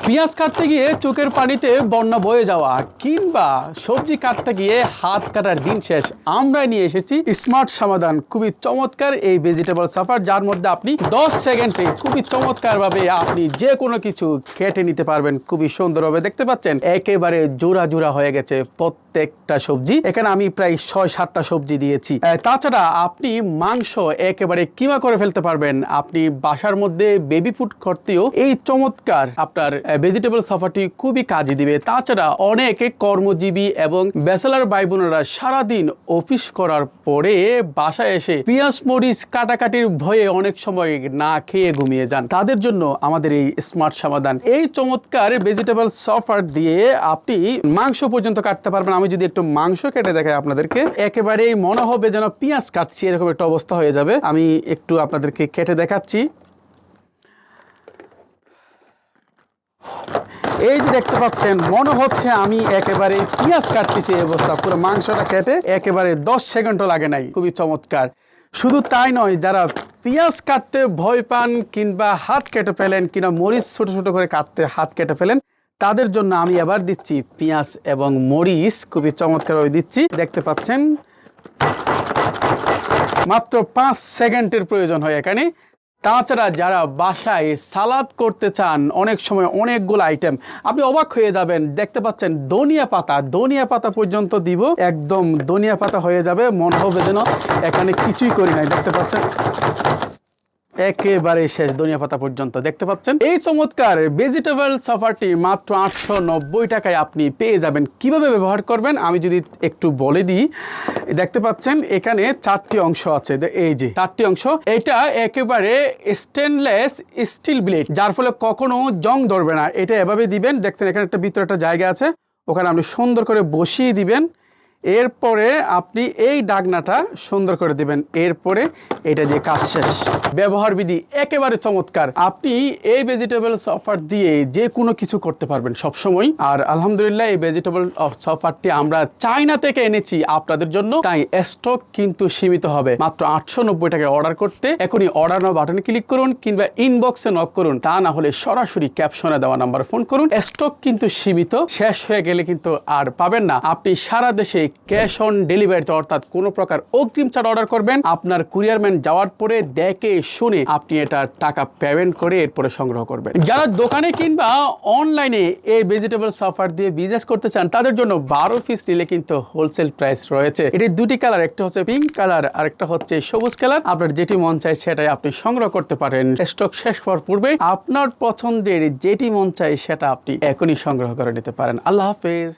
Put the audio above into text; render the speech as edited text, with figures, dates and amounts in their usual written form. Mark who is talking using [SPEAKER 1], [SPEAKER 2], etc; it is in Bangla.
[SPEAKER 1] পেঁয়াজ কাটতে গিয়ে চোখের পানিতে বন্যা বয়ে যাওয়া কিংবা সবজি কাটতে গিয়ে হাত কাটার দিন শেষ, আমরা নিয়ে এসেছি স্মার্ট সমাধান। খুবই চমৎকার এই ভেজিটেবল সাফার, যার মধ্যে আপনি 10 সেকেন্ডে খুবই চমৎকারভাবে আপনি যে কোনো কিছু কেটে নিতে পারবেন। খুবই সুন্দরভাবে দেখতে পাচ্ছেন একেবারে জোড়া জোড়া হয়ে গেছে প্রত্যেকটা সবজি। এখানে আমি প্রায় 6-7টা সবজি দিয়েছি। তাছাড়া আপনি মাংস একেবারে কিমা করে ফেলতে পারবেন। আপনি বাসার মধ্যে বেবি ফুড করতেও এই চমৎকার আপনার ভেজিটেবল সাফারটি খুবই কাজে দিবে। তাছাড়া অনেকে কর্মজীবী এবং ব্যাচেলার ভাই বোনেরা সারাদিন অফিস করার পরে বাসায় এসে পেঁয়াজ মরিচ কাটাকাটির ভয়ে অনেক সময় না খেয়ে ঘুমিয়ে যান। তাদের জন্য আমাদের এই স্মার্ট সমাধান। এই চমৎকার ভেজিটেবল সাফার দিয়ে আপনি মাংস পর্যন্ত কাটতে পারবেন। আমি যদি একটু মাংস কেটে দেখাই আপনাদেরকে, একেবারেই মনে হবে যেন পেঁয়াজ কাটছি, এরকম একটা অবস্থা হয়ে যাবে। আমি একটু আপনাদেরকে কেটে দেখাচ্ছি। এই যে দেখতে পাচ্ছেন, মনে হচ্ছে আমি একেবারে পেঁয়াজ কাটতেছি। এই অবস্থা, পুরো মাংসটা কেটে একেবারে 10 সেকেন্ডও লাগে নাই। খুবই চমৎকার। শুধু তাই নয়, যারা পেঁয়াজ কাটতে ভয় পান কিংবা হাত কেটে ফেলেন কিংবা মরিচ ছোট ছোট করে কাটতে হাত কেটে ফেলেন, তাদের জন্য আমি এবার দিচ্ছি পেঁয়াজ এবং মরিচ খুবই চমৎকারভাবে দিচ্ছি। দেখতে পাচ্ছেন মাত্র 5 সেকেন্ডের প্রয়োজন হয় এখানে। তাছাড়া যারা বাসায় সালাদ করতে চান, অনেক সময় অনেকগুলো আইটেম, আপনি অবাক হয়ে যাবেন। দেখতে পাচ্ছেন ধনিয়া পাতা পর্যন্ত দিব, একদম ধনিয়া পাতা হয়ে যাবে, মনে হবে যেন এখানে কিছুই করি নাই। দেখতে পাচ্ছেন একেবারে শেষ, ধনিয়া পাতা পর্যন্ত দেখতে পাচ্ছেন। এই চমৎকার ভেজিটেবল সাফারটি মাত্র 890 টাকায় আপনি পেয়ে যাবেন। কিভাবে ব্যবহার করবেন আমি যদি একটু বলে দিই, দেখতে পাচ্ছেন এখানে 4টি অংশ আছে। এই যে 4টি অংশ, এটা একেবারে স্টেনলেস স্টিল ব্লেড, যার ফলে কখনো জং ধরবে না। এটা এভাবে দিবেন, দেখতেন এখানে একটা ভিতরে একটা জায়গা আছে, ওখানে আপনি সুন্দর করে বসিয়ে দিবেন। এরপরে আপনি এই ডাকনাটা সুন্দর করে দিবেন, এরপরে এটা দিয়ে কাজ শেষ। ব্যবহার বিধি একেবারে চমৎকার। আপনি এই ভেজিটেবল সাফার দিয়ে যে কোনো কিছু করতে পারবেন সবসময়। আর আলহামদুলিল্লাহ এই ভেজিটেবল সাফারটি আমরা চায়না থেকে এনেছি আপনাদের জন্য, তাই স্টক কিন্তু সীমিত হবে। মাত্র 890 টাকায় অর্ডার করতে এখনই অর্ডার নাও বাটনে ক্লিক করুন কিংবা ইনবক্সে নক করুন, তা না হলে সরাসরি ক্যাপশনে দেওয়া নাম্বারে ফোন করুন। স্টক কিন্তু সীমিত, শেষ হয়ে গেলে কিন্তু আর পাবেন না। আপনি সারা দেশে ক্যাশ অন ডেলিভারিতে, অর্থাৎ কোনো প্রকার অগ্রিম ছাড়া অর্ডার করবেন। আপনার কুরিয়ারম্যান যাওয়ার পরে দেখে শুনে আপনি এটা টাকা পেমেন্ট করে এরপরে সংগ্রহ করবেন। যারা দোকানে কিংবা অনলাইনে এই ভেজিটেবল সাফার দিয়ে বিজনেস করতে চান, তাদের জন্য 12 পিস নিলে কিন্তু হোলসেল প্রাইস রয়েছে। এটি 2টি কালার, একটা হচ্ছে পিঙ্ক কালার আর একটা হচ্ছে সবুজ কালার। আপনার যেটি মন চায় সেটাই আপনি সংগ্রহ করতে পারেন। স্টক শেষ হওয়ার পূর্বে আপনার পছন্দের যেটি মন চায় সেটা আপনি এখনই সংগ্রহ করে নিতে পারেন। আল্লাহ হাফেজ।